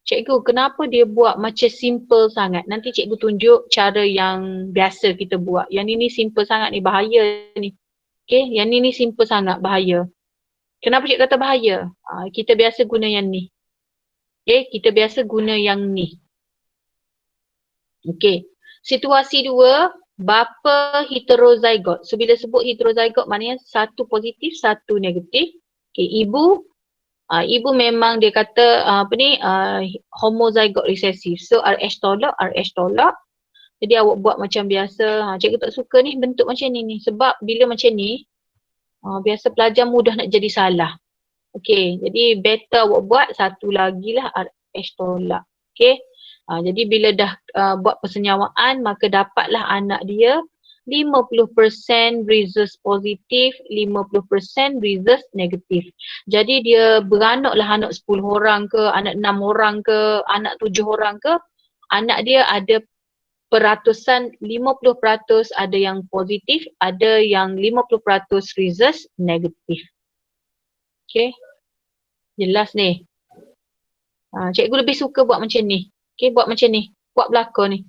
Cikgu, kenapa dia buat macam simple sangat? Nanti cikgu tunjuk cara yang biasa kita buat. Yang ni simple sangat ni, bahaya ni. Okay, yang ni simple sangat, bahaya. Kenapa cikgu kata bahaya? Kita biasa guna yang ni. Okay, kita biasa guna yang ni. Okay, situasi dua, bapa heterozygote. So, bila sebut heterozygote maknanya satu positif, satu negatif. Okay, ibu memang dia kata homozygote recessive. So Rh tolak, Rh tolak. Jadi awak buat macam biasa. Cikgu tak suka ni bentuk macam ni. Sebab bila macam ni, biasa pelajar mudah nak jadi salah. Okay, jadi better awak buat satu lagi lah Rh tolak. Okay, jadi bila dah buat persenyawaan, maka dapatlah anak dia 50% rhesus positif, 50% rhesus negatif. Jadi dia beranaklah anak 10 orang ke, anak 6 orang ke, anak 7 orang ke, anak dia ada peratusan 50% ada yang positif, ada yang 50% rhesus negatif. Okay, jelas ni. Cikgu lebih suka buat macam ni. Okay, buat macam ni, buat belakang ni.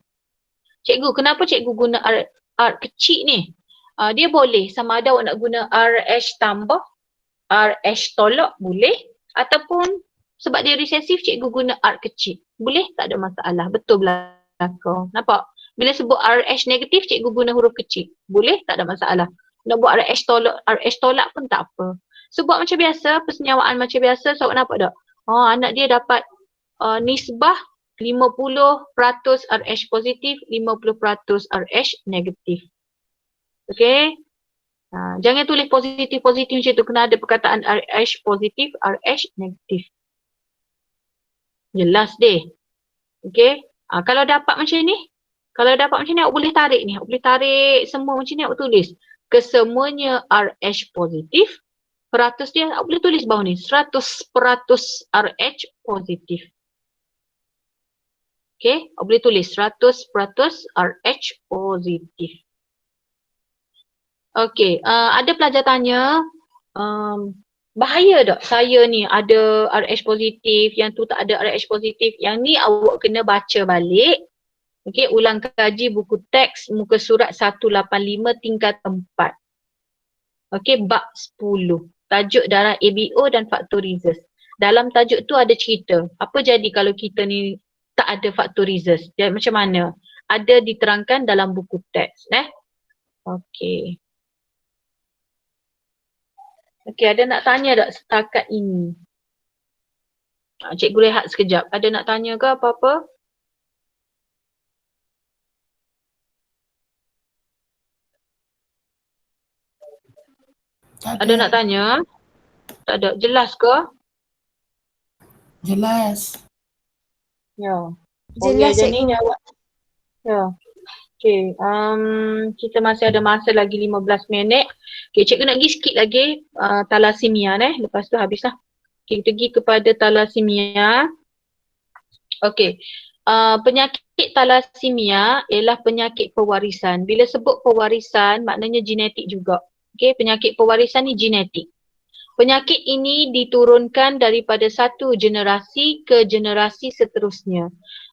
Cikgu, kenapa cikgu guna R kecil ni? Dia boleh sama ada awak nak guna Rh tambah, Rh tolak boleh, ataupun sebab dia resesif cikgu guna R kecil. Boleh, tak ada masalah. Betul belakang. Nampak? Bila sebut Rh negatif cikgu guna huruf kecil. Boleh, tak ada masalah. Nak buat Rh tolak pun tak apa. So buat macam biasa, persenyawaan macam biasa, so awak nampak tak? Anak dia dapat nisbah 50% Rh positif, 50% Rh negatif. Okay. Jangan tulis positif-positif macam tu. Kena ada perkataan Rh positif, Rh negatif. Jelas deh. Okay. Kalau dapat macam ni, awak boleh tarik ni. Awak boleh tarik semua macam ni, awak tulis. Kesemuanya Rh positif, peratus dia awak boleh tulis bawah ni. 100% Rh positif. Okay, awak boleh tulis 100% Rh positif. Okay, ada pelajar tanya, bahaya tak saya ni ada Rh positif, yang tu tak ada Rh positif. Yang ni awak kena baca balik. Okay, ulang kaji buku teks muka surat 185 tingkat 4. Okay, bab 10. Tajuk darah ABO dan faktor rhesus. Dalam tajuk tu ada cerita, apa jadi kalau kita ni tak ada faktor rhesus? Jadi macam mana? Ada diterangkan dalam buku teks. Okay. Okay, ada nak tanya tak setakat ini? Cikgu rehat sekejap. Ada nak tanya ke apa-apa? Ada nak tanya? Tak ada. Jelas ke? Jelas. Ya. Jelas, je ni cikgu. jawab. Ya. Okay, kita masih ada masa lagi 15 minit. Okay, cikgu nak pergi sikit lagi thalassemia lepas tu habislah. Okay, kita pergi kepada thalassemia. Okay, penyakit thalassemia ialah penyakit pewarisan. Bila sebut pewarisan maknanya genetik juga. Okay, penyakit pewarisan ni genetik. Penyakit ini diturunkan daripada satu generasi ke generasi seterusnya.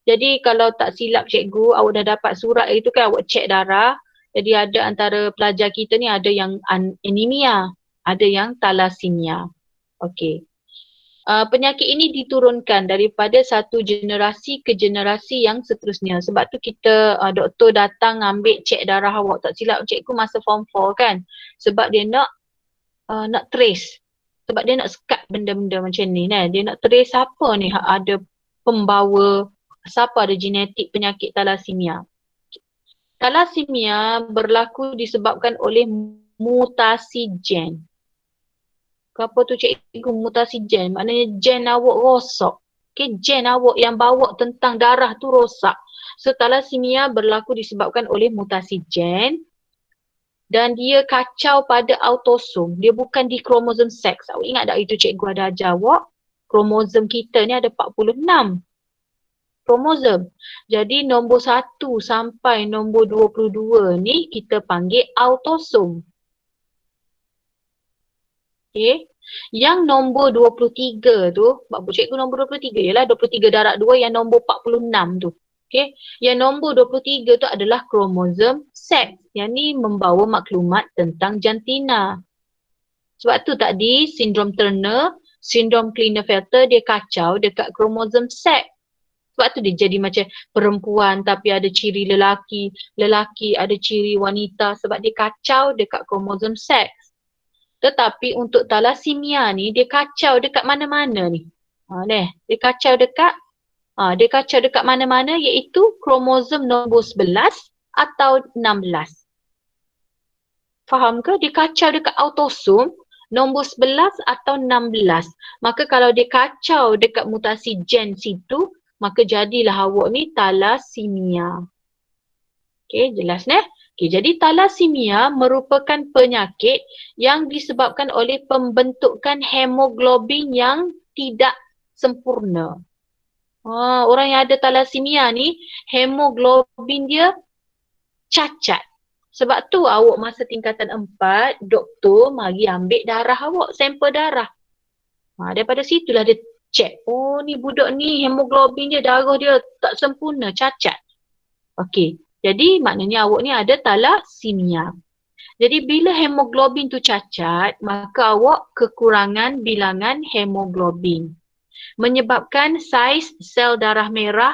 Jadi kalau tak silap cikgu, awak dah dapat surat itu kan, awak cek darah. Jadi ada antara pelajar kita ni ada yang anemia, ada yang thalassemia. Okey. Penyakit ini diturunkan daripada satu generasi ke generasi yang seterusnya. Sebab tu kita doktor datang ambil cek darah awak, tak silap cikgu masa form 4 kan. Sebab dia nak trace. Sebab dia nak sekat benda-benda macam ni kan. Dia nak trace siapa ni ada pembawa, siapa ada genetik penyakit thalassemia. Thalassemia berlaku disebabkan oleh mutasi gen. Apa tu cikgu, mutasi gen? Maknanya gen awak rosak. Okay, gen awak yang bawa tentang darah tu rosak. So thalassemia berlaku disebabkan oleh mutasi gen dan dia kacau pada autosom. Dia bukan di kromosom seks. Awak ingat tak itu cikgu ada ajar awak? Kromosom kita ni ada 46 kromosom. Jadi nombor 1 sampai nombor 22 ni kita panggil autosom. Okay. Yang nombor 23 tu, Pak Cikgu nombor 23 ialah 23 darab 2 yang nombor 46 tu. Okay. Yang nombor 23 tu adalah kromosom seks. Yang ni membawa maklumat tentang jantina. Sebab tu tadi sindrom Turner, sindrom Klinefelter dia kacau dekat kromosom seks. Sebab tu dia jadi macam perempuan tapi ada ciri lelaki, lelaki ada ciri wanita sebab dia kacau dekat kromosom seks. Tetapi untuk thalassemia ni dia kacau dekat mana-mana ni. Dia kacau dekat mana-mana iaitu kromosom nombor 11 atau 16. Faham ke? Dia kacau dekat autosom nombor 11 atau 16. Maka kalau dia kacau dekat mutasi gen situ, maka jadilah awak ni thalassemia. Okey, jelas ne? Okay, jadi thalassemia merupakan penyakit yang disebabkan oleh pembentukan hemoglobin yang tidak sempurna. Orang yang ada thalassemia ni, hemoglobin dia cacat. Sebab tu awak masa tingkatan 4, doktor mari ambil darah awak, sampel darah. Daripada situlah dia cek, oh ni budak ni hemoglobin dia, darah dia tak sempurna, cacat. Okey. Jadi maknanya awak ni ada thalassemia. Jadi bila hemoglobin tu cacat, maka awak kekurangan bilangan hemoglobin. Menyebabkan saiz sel darah merah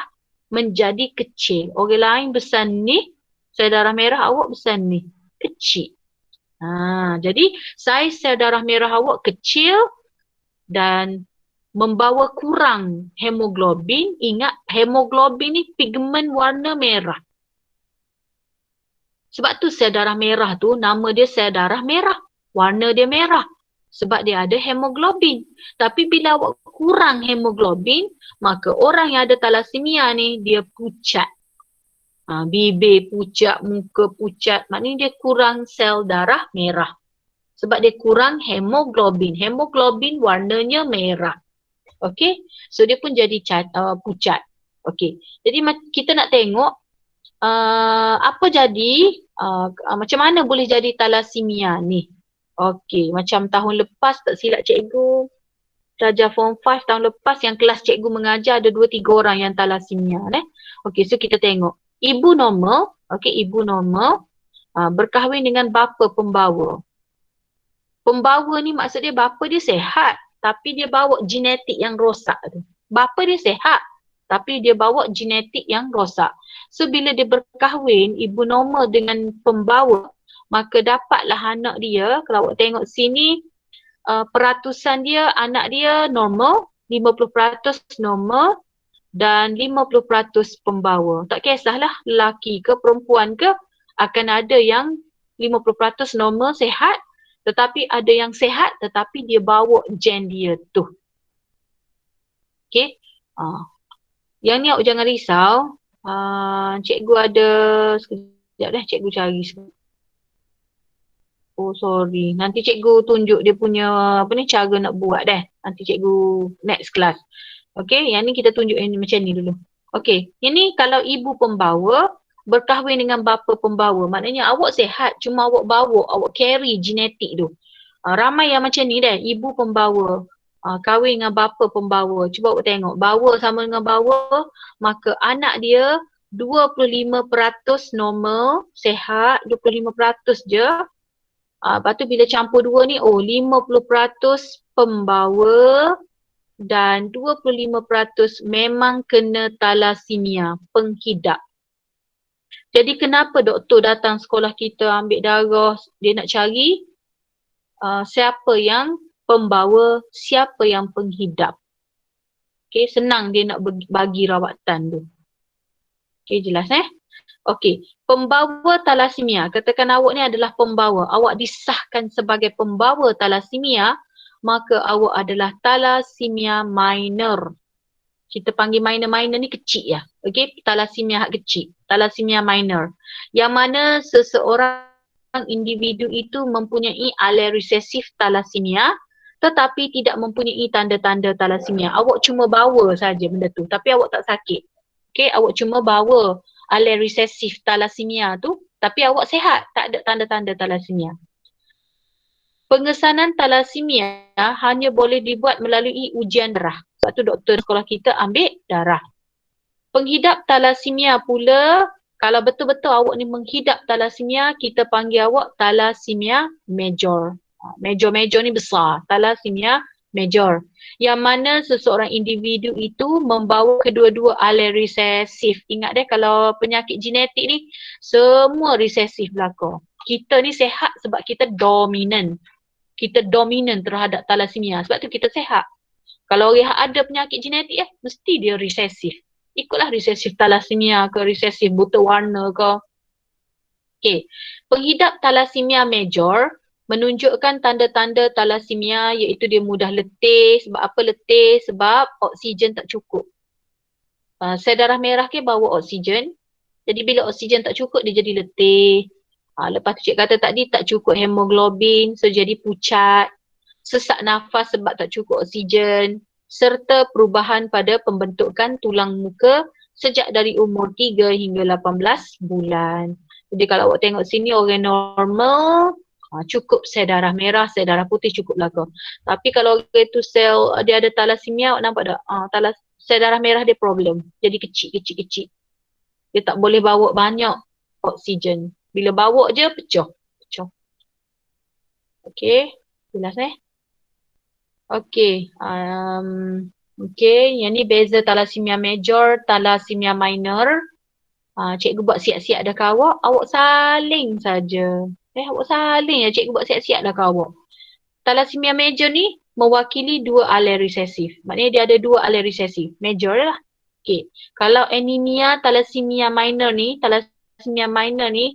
menjadi kecil. Orang lain besar ni, sel darah merah awak besar ni. Kecil. Jadi saiz sel darah merah awak kecil dan membawa kurang hemoglobin. Ingat hemoglobin ni pigmen warna merah. Sebab tu sel darah merah tu nama dia sel darah merah. Warna dia merah. Sebab dia ada hemoglobin. Tapi bila awak kurang hemoglobin, maka orang yang ada thalassemia ni dia pucat. Bibir pucat, muka pucat. Maknanya dia kurang sel darah merah. Sebab dia kurang hemoglobin. Hemoglobin warnanya merah. Okey. So dia pun jadi pucat. Okey. Jadi kita nak tengok apa jadi, macam mana boleh jadi thalassemia ni. Okey, macam tahun lepas tak silap cikgu, pelajar form 5 tahun lepas yang kelas cikgu mengajar ada 2-3 orang yang thalassemia. Okey, so kita tengok. Ibu normal, ibu normal berkahwin dengan bapa pembawa. Pembawa ni maksud dia bapa dia sehat tapi dia bawa genetik yang rosak tu. Bapa dia sehat tapi dia bawa genetik yang rosak. So bila dia berkahwin, ibu normal dengan pembawa, maka dapatlah anak dia, kalau awak tengok sini, peratusan dia, anak dia normal, 50% normal dan 50% pembawa. Tak kisahlah lelaki ke perempuan ke, akan ada yang 50% normal sehat, tetapi ada yang sehat tetapi dia bawa gen dia tu. Okay. Yang ni awak jangan risau. Cikgu ada, sekejap dah cikgu cari. Oh sorry, nanti cikgu tunjuk dia punya cara nak buat dah. Nanti cikgu next class. Okay, yang ni kita tunjuk yang macam ni dulu. Okay, yang ni kalau ibu pembawa berkahwin dengan bapa pembawa, maknanya awak sehat cuma awak bawa, awak carry genetik tu. Ramai yang macam ni deh, ibu pembawa, kahwin dengan bapa pembawa. Cuba awak tengok, bawa sama dengan bawa, maka anak dia 25% normal, sehat, 25% je. Lepas tu bila campur dua ni, 50% pembawa dan 25% memang kena thalassemia, penghidap. Jadi kenapa doktor datang sekolah kita ambil darah, dia nak cari siapa yang pembawa, siapa yang penghidap. Okay, senang dia nak bagi rawatan tu. Okay, jelas Okay, pembawa thalassemia, katakan awak ni adalah pembawa, awak disahkan sebagai pembawa thalassemia, maka awak adalah thalassemia minor. Kita panggil minor ni kecil ya. Okay, thalassemia kecil, thalassemia minor. Yang mana seseorang individu itu mempunyai allele resesif thalassemia tetapi tidak mempunyai tanda-tanda thalassemia. Awak cuma bawa saja benda tu tapi awak tak sakit. Okay, awak cuma bawa allele resesif thalassemia tu tapi awak sihat, tak ada tanda-tanda thalassemia. Pengesanan thalassemia hanya boleh dibuat melalui ujian darah. Sebab tu doktor sekolah kita ambil darah. Penghidap thalassemia pula, kalau betul-betul awak ni menghidap thalassemia, kita panggil awak thalassemia major. Major ni besar, thalassemia major. Yang mana seseorang individu itu membawa kedua-dua allele resesif. Ingat deh kalau penyakit genetik ni, semua resesif belaka. Kita ni sehat sebab kita dominan. Kita dominan terhadap thalassemia. Sebab tu kita sehat. Kalau orang ada penyakit genetik mesti dia resesif. Ikutlah resesif thalassemia ke resesif buta warna ke. Okay. Penghidap thalassemia major menunjukkan tanda-tanda thalassemia iaitu dia mudah letih. Sebab apa letih? Sebab oksigen tak cukup. Sel darah merah ke bawa oksigen. Jadi bila oksigen tak cukup dia jadi letih. Lepas tu cik kata tadi tak cukup hemoglobin, so jadi pucat. Sesak nafas sebab tak cukup oksigen, serta perubahan pada pembentukan tulang muka sejak dari umur 3 hingga 18 bulan. Jadi kalau awak tengok sini orang normal, cukup sel darah merah, sel darah putih cukup belaka. Tapi kalau orang tu sel dia ada thalassemia, awak nampak tak? Sel darah merah dia problem, jadi kecil. Dia tak boleh bawa banyak oksigen. Bila bawa je pecah. Okey, jelas Okey, yang ni beza thalassemia major, thalassemia minor. Cikgu buat siap-siap dah ke awak, awak saling saja. Awak saling ya, cikgu buat siap-siap dah ke awak. Thalassemia major ni mewakili dua allele resesif. Maknanya dia ada dua allele resesif, major lah. Okey, kalau anemia thalassemia minor ni,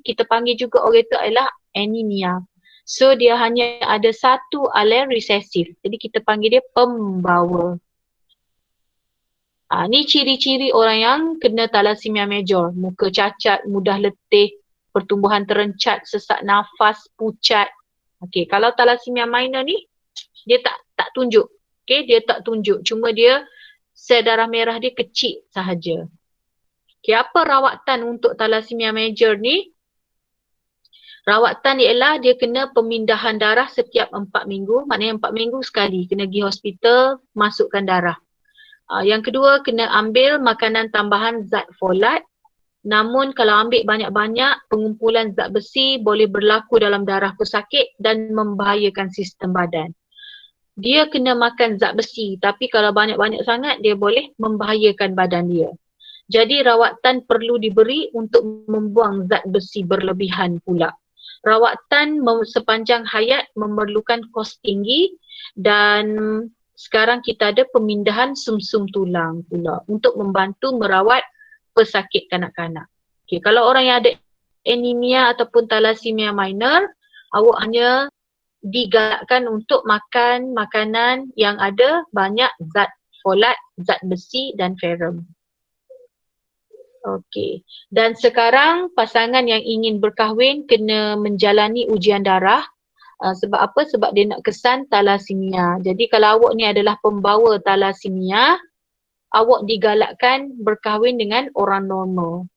kita panggil juga orang tu adalah anemia. So dia hanya ada satu allele resesif. Jadi kita panggil dia pembawa. Ni ciri-ciri orang yang kena thalassemia major. Muka cacat, mudah letih, pertumbuhan terencat, sesak nafas, pucat. Okey, kalau thalassemia minor ni dia tak tunjuk. Okey, dia tak tunjuk. Cuma dia sel darah merah dia kecil sahaja. Okey, apa rawatan untuk thalassemia major ni? Rawatan ialah dia kena pemindahan darah setiap 4 minggu. Maknanya 4 minggu sekali kena pergi hospital, masukkan darah. Yang kedua, kena ambil makanan tambahan zat folat. Namun kalau ambil banyak-banyak, pengumpulan zat besi boleh berlaku dalam darah pesakit dan membahayakan sistem badan. Dia kena makan zat besi, tapi kalau banyak-banyak sangat, dia boleh membahayakan badan dia. Jadi rawatan perlu diberi untuk membuang zat besi berlebihan pula. Rawatan sepanjang hayat memerlukan kos tinggi dan sekarang kita ada pemindahan sumsum tulang pula untuk membantu merawat pesakit kanak-kanak. Okay, kalau orang yang ada anemia ataupun thalassemia minor, awak hanya digalakkan untuk makan makanan yang ada banyak zat folat, zat besi dan ferrum. Okey. Dan sekarang pasangan yang ingin berkahwin kena menjalani ujian darah. Sebab apa? Sebab dia nak kesan thalassemia. Jadi kalau awak ni adalah pembawa thalassemia, awak digalakkan berkahwin dengan orang normal.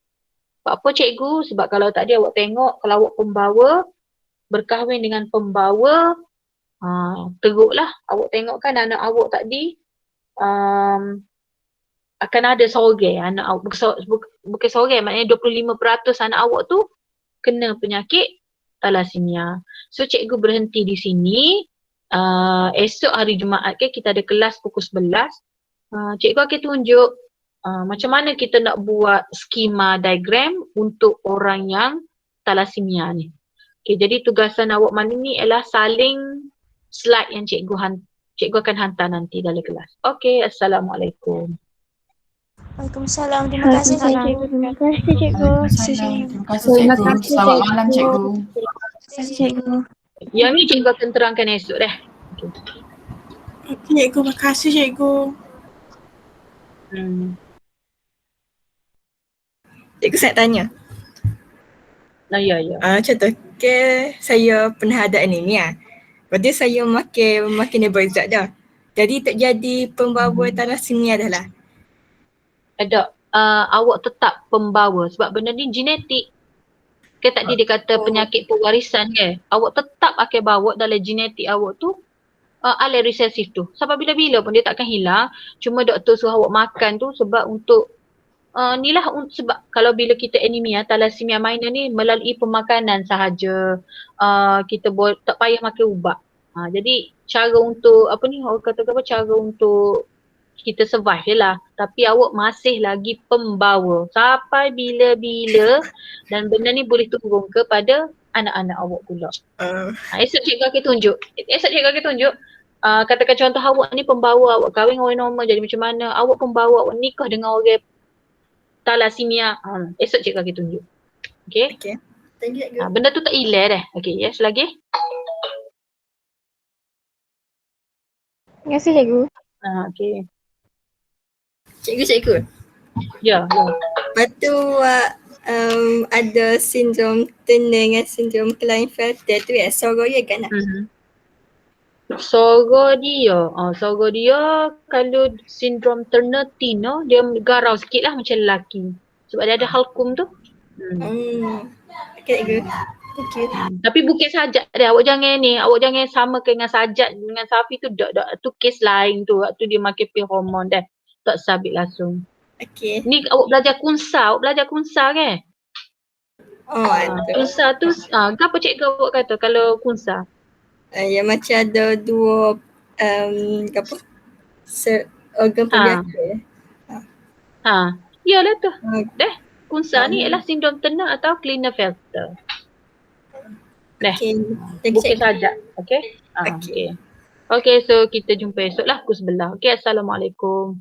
Sebab apa cikgu? Sebab kalau tadi awak tengok, kalau awak pembawa, berkahwin dengan pembawa, Teruklah. Awak tengok kan anak awak tadi akan ada sorang anak awak. Bukan sorang, maknanya 25% anak awak tu kena penyakit thalassemia. So cikgu berhenti di sini. Esok hari Jumaat ke kita ada kelas pukul 11. Cikgu akan tunjuk macam mana kita nak buat skema diagram untuk orang yang thalassemia ni. Okay, jadi tugasan awak malam ni ialah salin slide yang cikgu akan hantar nanti dalam kelas. Okay, Assalamualaikum. Waalaikumsalam. Terima kasih cikgu. Terima kasih cikgu. Terima kasih cikgu. Selamat malam cikgu. Terima kasih cikgu. Yang ni cikgu akan terangkan esok dah. Cikgu, makasih cikgu. Cikgu saya tanya. Ya. Contoh ke saya pernah ada anemia. Lepas tu saya makan Nebulizer dah. Jadi tak jadi pembawa thalassemia dah lah. Ada. Awak tetap pembawa sebab benda ni genetik. Kan tadi dia kata penyakit pewarisan kan. Awak tetap akan bawa dalam genetik awak tu allele resesif tu. Sampai bila-bila pun dia takkan hilang. Cuma doktor suruh awak makan tu sebab untuk sebab kalau bila kita anemia, thalassemia minor ni melalui pemakanan sahaja. Kita tak payah makan ubat. Jadi cara untuk orang kata apa, cara untuk kita survive je lah. Tapi awak masih lagi pembawa sampai bila-bila dan benda ni boleh turun kepada anak-anak awak pula. Esok cikgu akan tunjuk. Katakan contoh awak ni pembawa, awak kahwin orang normal jadi macam mana, awak pembawa, awak nikah dengan orang thalassemia. Esok cikgu akan tunjuk. Okay. Thank you cikgu. Benda tu tak hilang dah. Okay, yes lagi. Terima kasih cikgu. Okay. Cikgu. Ya. Lepas tu ada sindrom Turner dengan sindrom Klinefelter tu sorang ya kan? Sorang dia kalau sindrom Turner Tino dia garau sikit lah macam lelaki. Sebab dia ada halkum tu. Okay cikgu. Thank you. Tapi bukan sajak dia. Awak jangan samakan dengan sajak dengan Safi tu. Tu kes lain tu. Waktu dia makan pil hormon dah. Tak sabit langsung. Okay. Ni awak belajar kunsa kan? Kunsa tu, apa cikgu awak kata kalau kunsa? Yang macam ada dua organ pembiasa. Yalah tu. Kunsa ni ialah sindrom Turner atau Klinefelter. Bukan sajak. Okay? Okay, so kita jumpa esok lah pukul 11. Okay, Assalamualaikum.